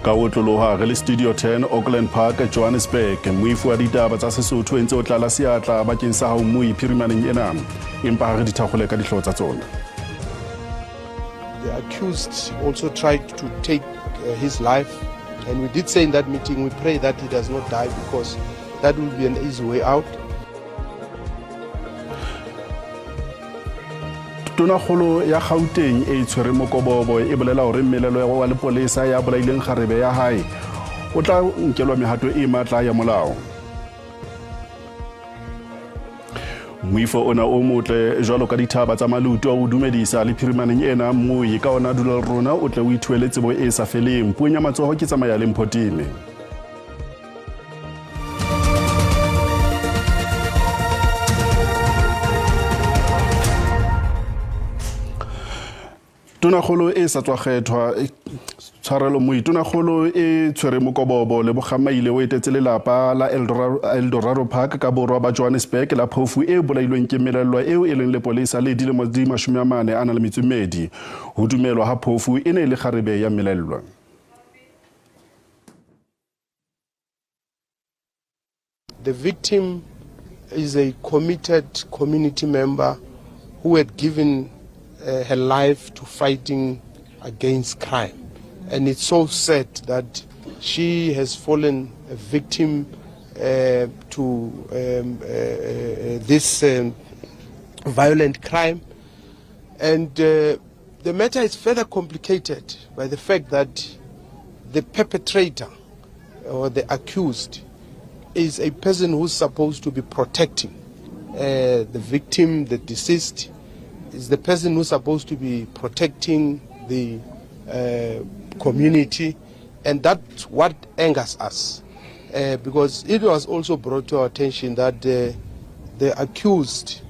Ka otloloha re le Studio 10 Auckland Park Johannesburg moifu wa ditaba tsa Sesotho entse o tlala seatla bakeng sa hao mo iphirimaneng ena empa ha re di thakgole ka dihlooho tsa tsona. The accused also tried to take his life, and we did say in that meeting we pray that he does not die because that will be an easy way out. Tonakgolo ya Gauteng e tshwere mokobobo e bolela hore mmelelo wa lepolesa ya bolaileng kgarebe ya hae o tla nkelwa mehato e matla ya molao. Moifo ona o motle jwalo ka Ditaba tsa maluto o dumedisa le phirimaneng ena moi ka ona dula rona o tle o ithuele tsebo e sa feleng puenya matsoho ke tsamaya le Mphotime. Tonakgolo e sa tswa kgethwa tshwarelo Tonakgolo e tshwere mokobobo le bogamaile o etetse lelapa la Eldorado Park ka borwa ba Johannesburg la phofu e bolailweng ke melellwa eo e leng lepolesa le dilemo di 42 ho dumelwa ha phofu e ne le kgarebe ya melellwa. The victim is a committed community member who had given her life to fighting against crime, and it's so sad that she has fallen a victim to this violent crime, and the matter is further complicated by the fact that the perpetrator or the accused is a person who's supposed to be protecting the victim, the deceased, is the person who's supposed to be protecting the community, and that's what angers us because it was also brought to our attention that the accused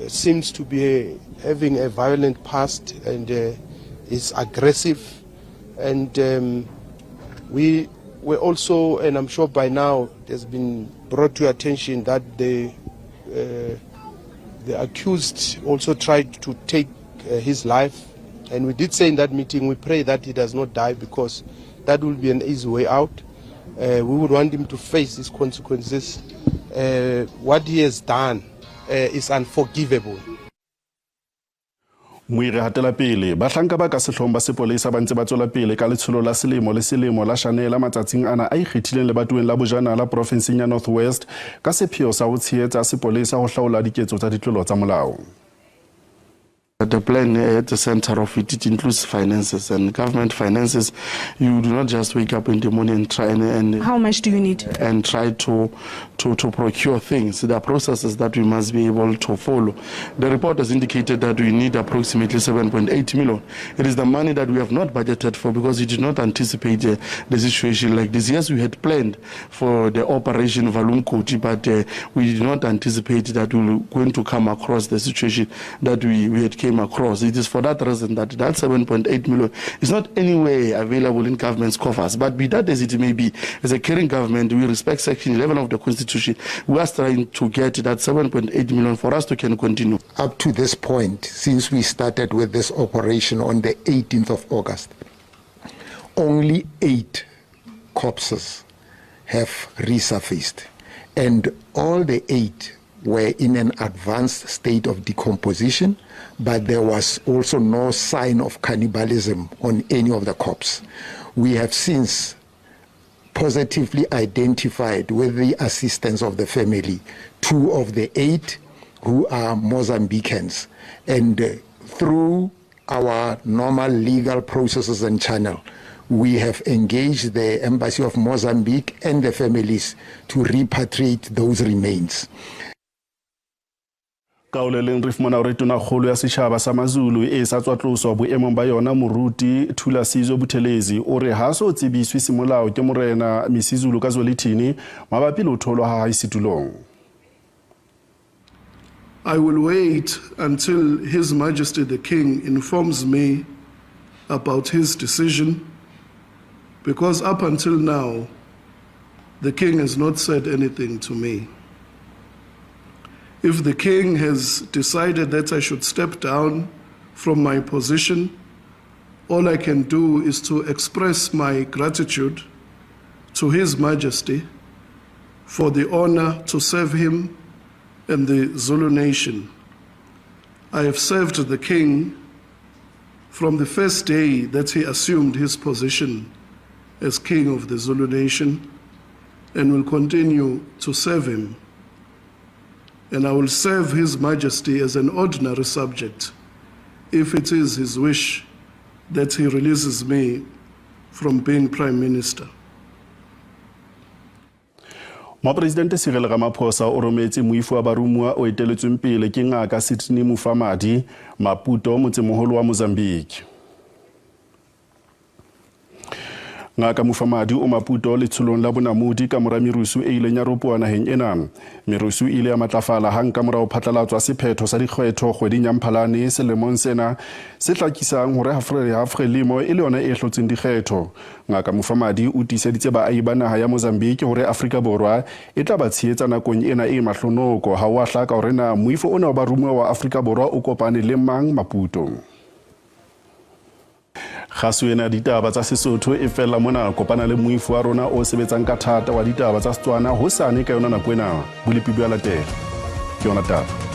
seems to be having a violent past and is aggressive, and we were also, and I'm sure by now it has been brought to your attention that the accused also tried to take his life, and we did say in that meeting we pray that he does not die because that will be an easy way out. We would want him to face these consequences. What he has done is unforgivable. Moire hatela pele bahlanka ba ka sehlong ba sepolesa ba ntse ba tswela pele ka letsholo la selemo le selemo la Shanela matsatsing ana a ikgethileng le batweng la bojana la provinceng ya North West ka sepheo sa ho tshehetsa sepolesa ho hlaola diketso tsa ditlolo tsa molao. The plan at the center of it includes finances and government finances. You do not just wake up in the morning and try and how much do you need? And try to procure things. There are processes that we must be able to follow. The report has indicated that we need approximately 7.8 million. It is the money that we have not budgeted for because we did not anticipate the situation like this. Yes, we had planned for the operation Valum Koti, but we did not anticipate that we were going to come across the situation that we had came across. It is for that reason that 7.8 million is not anywhere available in government's coffers. But be that as it may be, as a caring government, we respect Section 11 of the Constitution. We are trying to get that 7.8 million for us to can continue. Up to this point, since we started with this operation on the 18th of August, only 8 corpses have resurfaced, and all the 8 were in an advanced state of decomposition, but there was also no sign of cannibalism on any of the corpses. We have since positively identified, with the assistance of the family, 2 of the 8 who are Mozambicans, and through our normal legal processes and channel, we have engaged the Embassy of Mozambique and the families to repatriate those remains. Kaoleleng re fumana hore Tonakgolo ya setjhaba sa maZulu e sa tswa tloswa boemong ba yona moruti Thulasizwe Buthelezi o re ha so tsebiswe semolao ke morena Misizulu ka Zwelithini mabapi le ho tholwa ha haisitulong. I will wait until His Majesty the King informs me about his decision, because up until now the King has not said anything to me. If the King has decided that I should step down from my position, all I can do is to express my gratitude to His Majesty for the honor to serve him and the Zulu nation. I have served the king from the first day that he assumed his position as king of the Zulu nation, and will continue to serve him. And I will serve His Majesty as an ordinary subject if it is his wish that he releases me from being Prime Minister. Mopresidente Cyril Ramaphosa o rometse moifo wa barumuwa o eteletsweng pele ke ngaka Sydney Mufamadi Maputo motsemoholo wa Mozambique. Ngaka Mufamadi o Maputo letsholong la bonamodi ka mora merusu e ileng ya ropoa naheng ena. Merusu ile ya matlafala hang ka mora ho phatlalatswa sephetho sa dikgetho kgweding ya Mphalane selemong sena se hlakisang hore Frelimo e le yona e hlotseng dikgetho. Ngaka Mufamadi o tiiseditse baahi ba naha ya Mozambique hore Afrika Borwa e tla ba tshehetsa nakong ena e mahlonoko ha wa hlaka hore na moifo ona wa barumuwa wa Afrika Borwa o kopane le mang Maputo. Khaso ena ditaba tsa Sesotho e fela mona kopana le moifo wa rona o sebetsang ka thata wa ditaba tsa Setswana hosane ka yona nako ena bolepi bja latela ke yona taba.